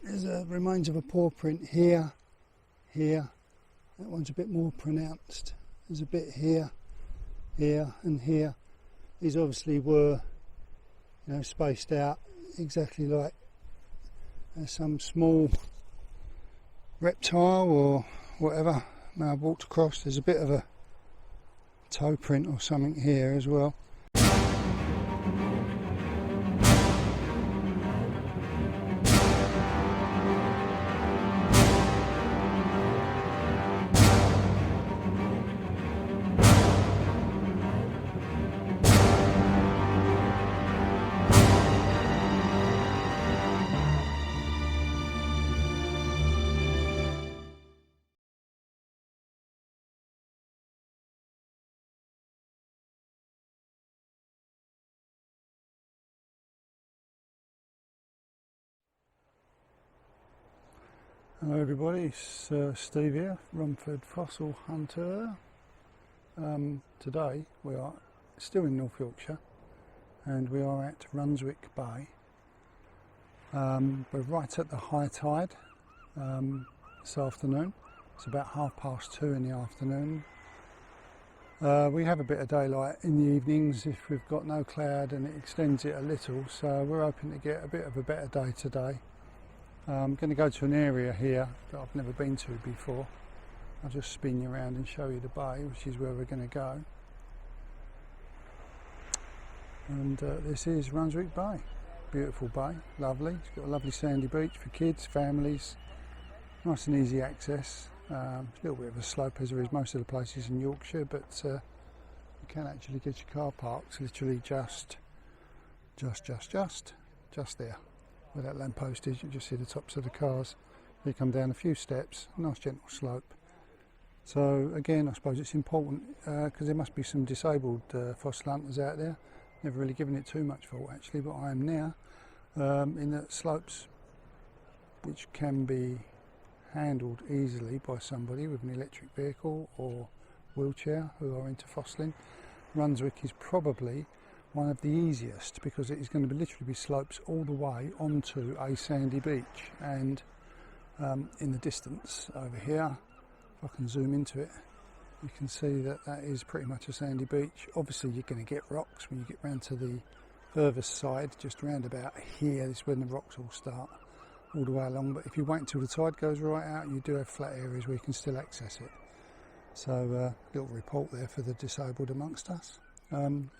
There's a remains of a paw print here, here. That one's a bit more pronounced. There's a bit here, here and here. These obviously were, you know, spaced out exactly like some small reptile or whatever may have walked across. There's a bit of a toe print or something here as well. Hello everybody, it's Steve here, Rumford Fossil Hunter. Today we are still in North Yorkshire and we are at RUNSWICK Bay. We're right at the high tide this afternoon. It's about 2:30 in the afternoon. We have a bit of daylight in the evenings if we've got no cloud, and it extends it a little, so we're hoping to get a bit of a better day today. I'm going to go to an area here that I've never been to before. I'll just spin you around and show you the bay, which is where we're going to go. And this is RUNSWICK Bay. Beautiful bay, lovely. It's got a lovely sandy beach for kids, families. Nice and easy access. A little bit of a slope as there is most of the places in Yorkshire, but you can actually get your car parked literally just there. Where that lamppost is, you just see the tops of the cars. You come down a few steps, nice gentle slope. So again, I suppose it's important because there must be some disabled fossil hunters out there. Never really given it too much thought actually, but I am now in the slopes which can be handled easily by somebody with an electric vehicle or wheelchair who are into fossiling. RUNSWICK is probably one of the easiest because it is going to literally be slopes all the way onto a sandy beach, and in the distance over here, if I can zoom into it, you can see that that is pretty much a sandy beach. Obviously you're going to get rocks when you get round to the furthest side, just round about here. This is when the rocks all start all the way along, but if you wait until the tide goes right out, you do have flat areas where you can still access it. So little report there for the disabled amongst us.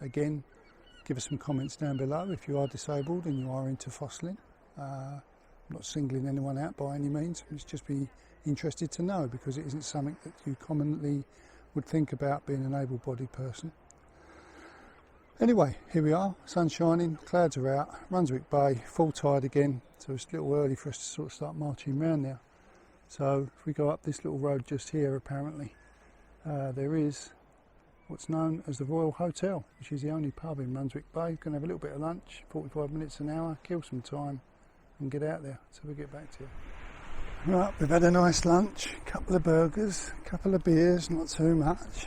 Again, give us some comments down below if you are disabled and you are into fossiling. I'm not singling anyone out by any means, it's just be interested to know because it isn't something that you commonly would think about being an able-bodied person. Anyway, here we are, sun's shining, clouds are out, RUNSWICK Bay, full tide again, so it's a little early for us to sort of start marching around now. So if we go up this little road just here, apparently, there is what's known as the Royal Hotel, which is the only pub in RUNSWICK Bay. You can have a little bit of lunch, 45 minutes an hour, kill some time and get out there. So we'll get back to you. Right, we've had a nice lunch, a couple of burgers, a couple of beers, not too much.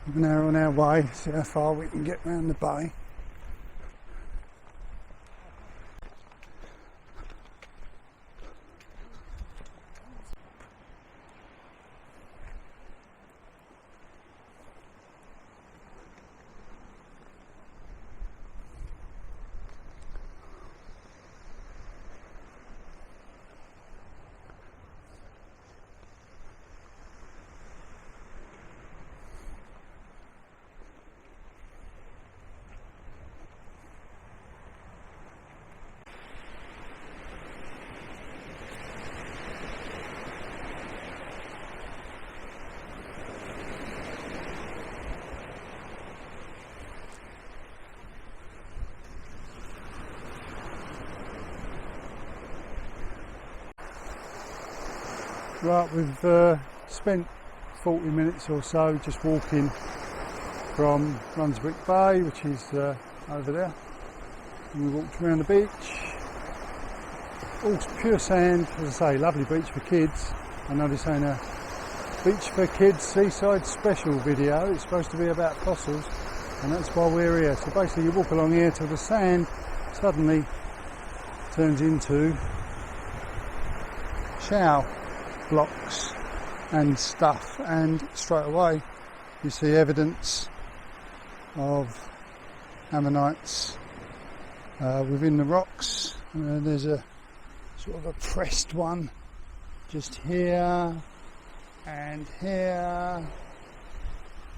We're now on our way, see how far we can get round the bay. Right, we've spent 40 minutes or so just walking from RUNSWICK Bay, which is over there, and we walked around the beach. All pure sand, as I say, lovely beach for kids. I know this ain't a beach for kids seaside special video, it's supposed to be about fossils, and that's why we're here. So basically you walk along here till the sand suddenly turns into shale blocks and stuff, and straight away you see evidence of ammonites within the rocks. There's a sort of a pressed one just here and here.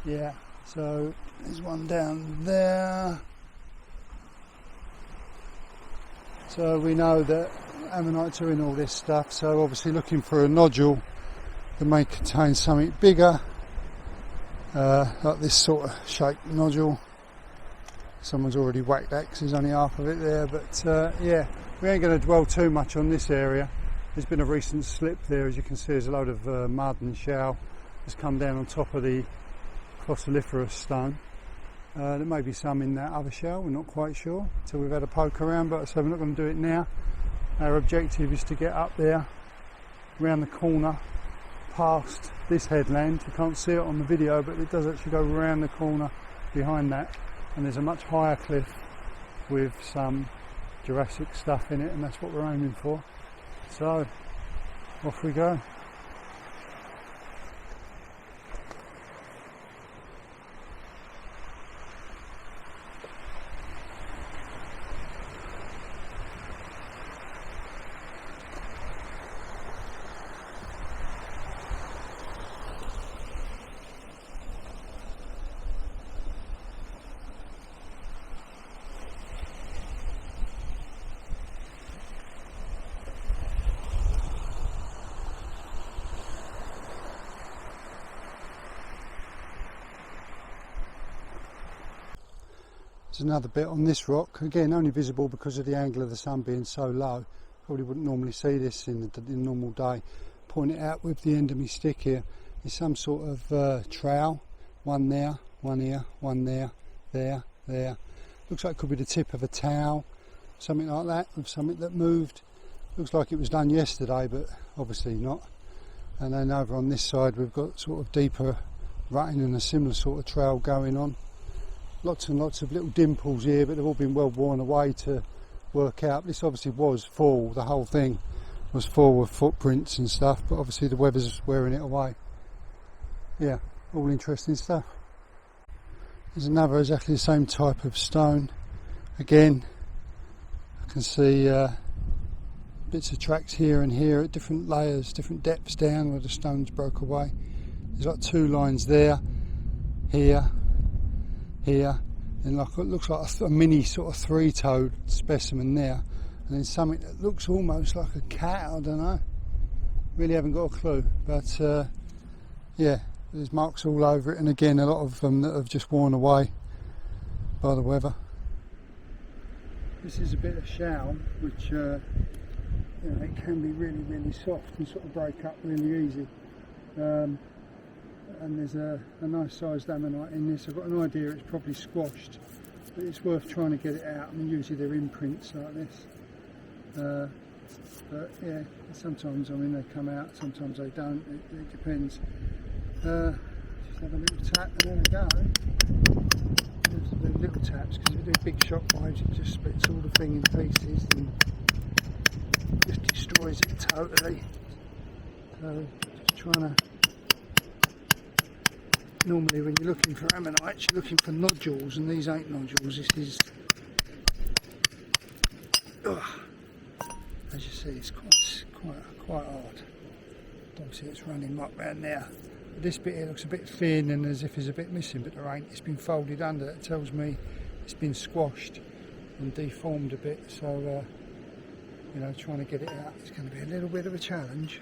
Yeah, so there's one down there. So we know that ammonites are in all this stuff, so obviously looking for a nodule that may contain something bigger, like this sort of shaped nodule. Someone's already whacked that because there's only half of it there, but yeah, we ain't going to dwell too much on this area. There's been a recent slip there, as you can see. There's a load of mud and shale that's come down on top of the fossiliferous stone. There may be some in that other shell, we're not quite sure until we've had a poke around, but so we're not going to do it now. Our objective is to get up there, around the corner, past this headland. You can't see it on the video, but it does actually go around the corner behind that, and there's a much higher cliff with some Jurassic stuff in it, and that's what we're aiming for. So, off we go. There's another bit on this rock, again only visible because of the angle of the sun being so low. Probably wouldn't normally see this in the normal day. Point it out with the end of my stick here. There's some sort of trowel, one there, one here, one there, there. Looks like it could be the tip of a towel, something like that, with something that moved. Looks like it was done yesterday, but obviously not. And then over on this side we've got sort of deeper rutting and a similar sort of trail going on. Lots and lots of little dimples here, but they've all been well worn away to work out. This obviously was full, the whole thing was full of footprints and stuff, but obviously the weather's wearing it away. Yeah, all interesting stuff. There's another exactly the same type of stone. Again, I can see bits of tracks here and here at different layers, different depths down where the stones broke away. There's like two lines there, here, and like it looks like a mini sort of three-toed specimen there, and then something that looks almost like a cat. I don't know, really haven't got a clue, but yeah, there's marks all over it, and again a lot of them that have just worn away by the weather. This is a bit of shale which you know, it can be really soft and sort of break up really easy. And there's a nice sized ammonite in this. I've got an idea it's probably squashed, but it's worth trying to get it out. I mean, usually they're imprints like this, but yeah, sometimes, I mean, they come out, sometimes they don't, it depends. Just have a little tap and there we go. Just do little taps, because if you do big shock waves it just splits all the thing in pieces and just destroys it totally. So just trying to, normally when you're looking for ammonites you're looking for nodules, and these ain't nodules. This is, as you see, it's quite hard. Obviously it's running right round there. This bit here looks a bit thin and as if there's a bit missing, but there ain't. It's been folded under. That tells me it's been squashed and deformed a bit, so you know, trying to get it out is going to be a little bit of a challenge.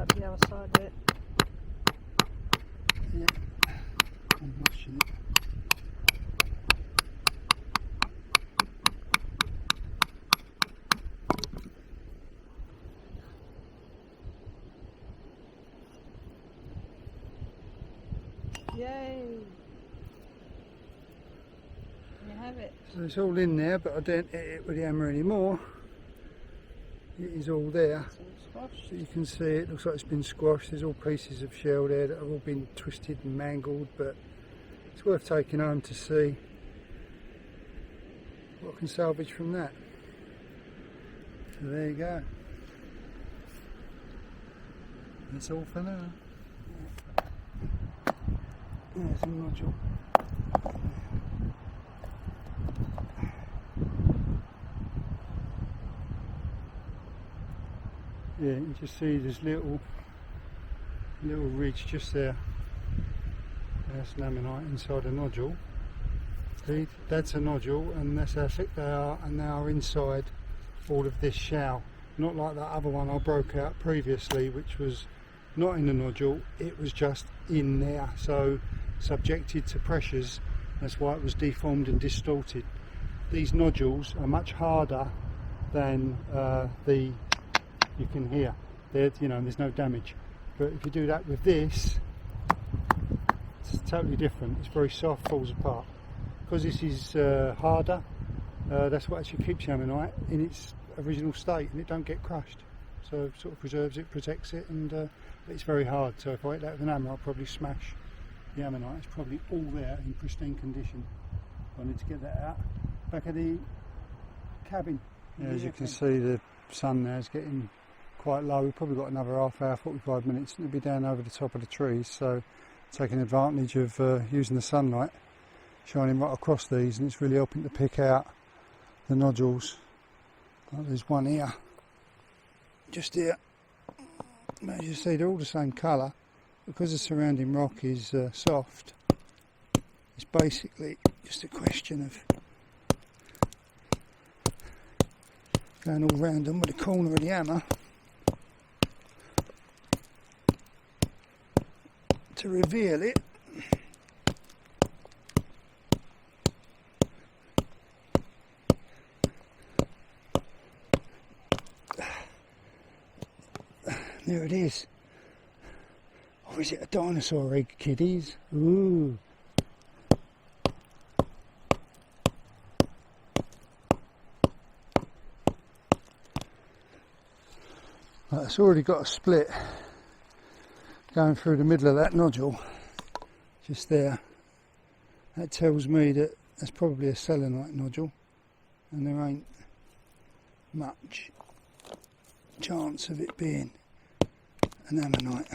up the other side of it. Yeah, I'm washing it. Yay! You have it. So it's all in there, but I don't hit it with the hammer anymore. It is all there. It's all squashed. So you can see it looks like it's been squashed. There's all pieces of shell there that have all been twisted and mangled, but it's worth taking home to see what I can salvage from that. So there you go. That's all for now. There's a nodule. Yeah, you can just see this little ridge just there. That's laminite inside a nodule. See, that's a nodule, and that's how thick they are, and they are inside all of this shell. Not like that other one I broke out previously, which was not in the nodule, it was just in there, so subjected to pressures. That's why it was deformed and distorted. These nodules are much harder than you can hear. There's no damage. But if you do that with this, it's totally different. It's very soft, falls apart. Because this is harder, that's what actually keeps ammonite in its original state, and it don't get crushed. So it sort of preserves it, protects it, and it's very hard. So if I hit that with an hammer, I'll probably smash the ammonite. It's probably all there in pristine condition. I need to get that out. Back of the cabin. Yeah, as you can see, the sun there is getting quite low. We've probably got another half hour, 45 minutes, and it'll be down over the top of the trees. So taking advantage of using the sunlight shining right across these, and it's really helping to pick out the nodules. Oh, there's one here, just here. As you see, they're all the same colour. Because the surrounding rock is soft, it's basically just a question of going all round them with the corner of the hammer to reveal it. There it is. Or is it a dinosaur egg, kiddies? Ooh. Right, it's already got a split going through the middle of that nodule, just there. That tells me that that's probably a selenite nodule, and there ain't much chance of it being an ammonite.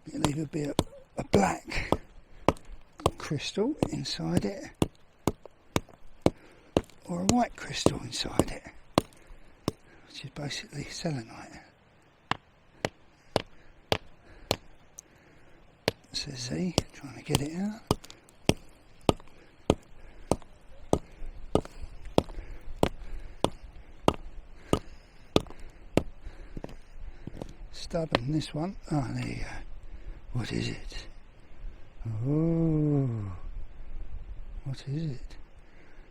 It'll either be a black crystal inside it, or a white crystal inside it, which is basically selenite. So see, trying to get it out. Stubborn, this one. Oh, there you go. What is it? Oh, what is it?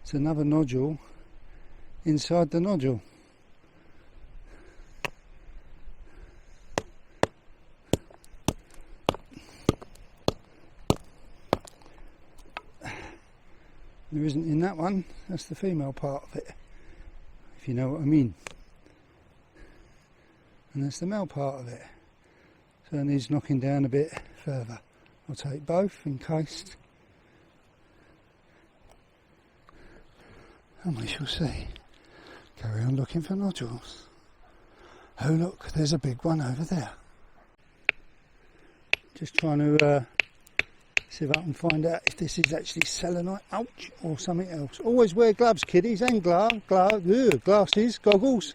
It's another nodule inside the nodule. There isn't in that one. That's the female part of it, if you know what I mean. And that's the male part of it. So it needs knocking down a bit further. I'll take both in case, and we shall see. Carry on looking for nodules. Oh look, there's a big one over there. Just trying to see if I can find out if this is actually selenite, ouch, or something else. Always wear gloves, kiddies, and glasses, goggles.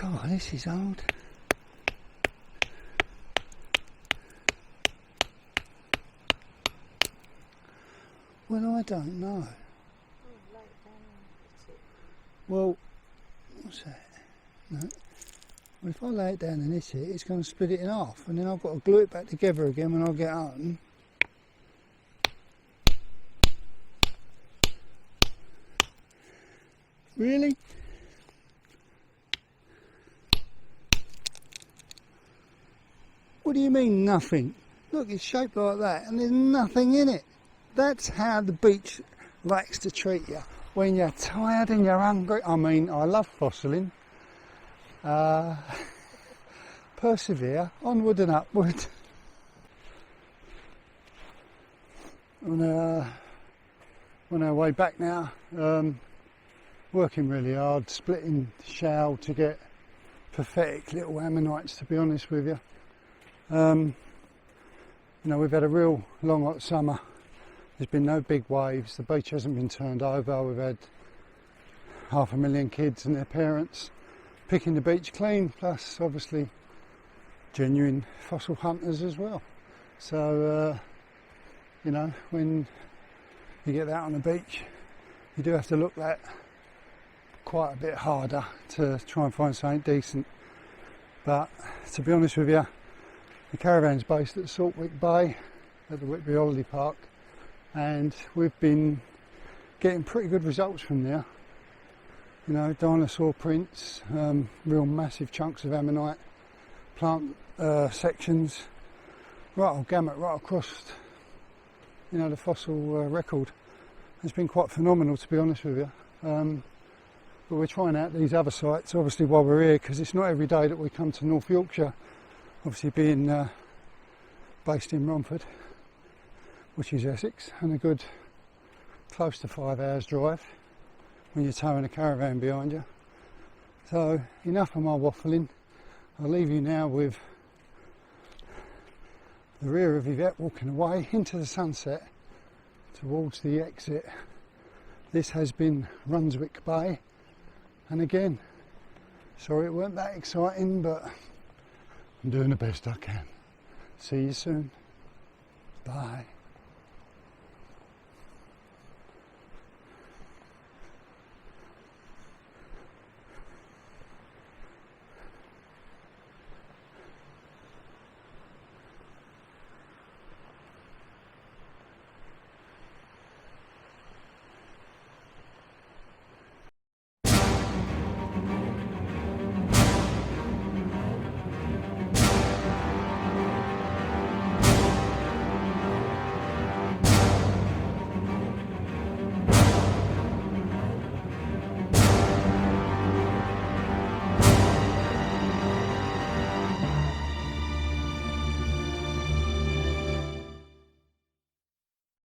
God, this is old. Well, I don't know. Well, what's that? No. Well, if I lay it down and hit it, it's going to split it in half, and then I've got to glue it back together again when I get home. Really? What do you mean nothing? Look, it's shaped like that and there's nothing in it. That's how the beach likes to treat you when you're tired and you're hungry. I mean, I love fossiling. Persevere, onward and upward. On our way back now, working really hard, splitting shell to get pathetic little ammonites, to be honest with you. You know, we've had a real long hot summer. There's been no big waves, the beach hasn't been turned over. We've had 500,000 kids and their parents picking the beach clean, plus obviously genuine fossil hunters as well. So you know, when you get out on the beach, you do have to look that quite a bit harder to try and find something decent. But to be honest with you, the caravan's based at RUNSWICK Bay at the Whitby Holiday Park, and we've been getting pretty good results from there. You know, dinosaur prints, real massive chunks of ammonite, plant sections, right old gamut, right across, you know, the fossil record. It's been quite phenomenal, to be honest with you. But we're trying out these other sites, obviously, while we're here, because it's not every day that we come to North Yorkshire. Obviously, being based in Romford, which is Essex, and a good close to 5 hours drive when you're towing a caravan behind you. So enough of my waffling. I'll leave you now with the rear of Yvette walking away into the sunset towards the exit. This has been RUNSWICK Bay, and again, sorry it weren't that exciting, but I'm doing the best I can. See you soon. Bye.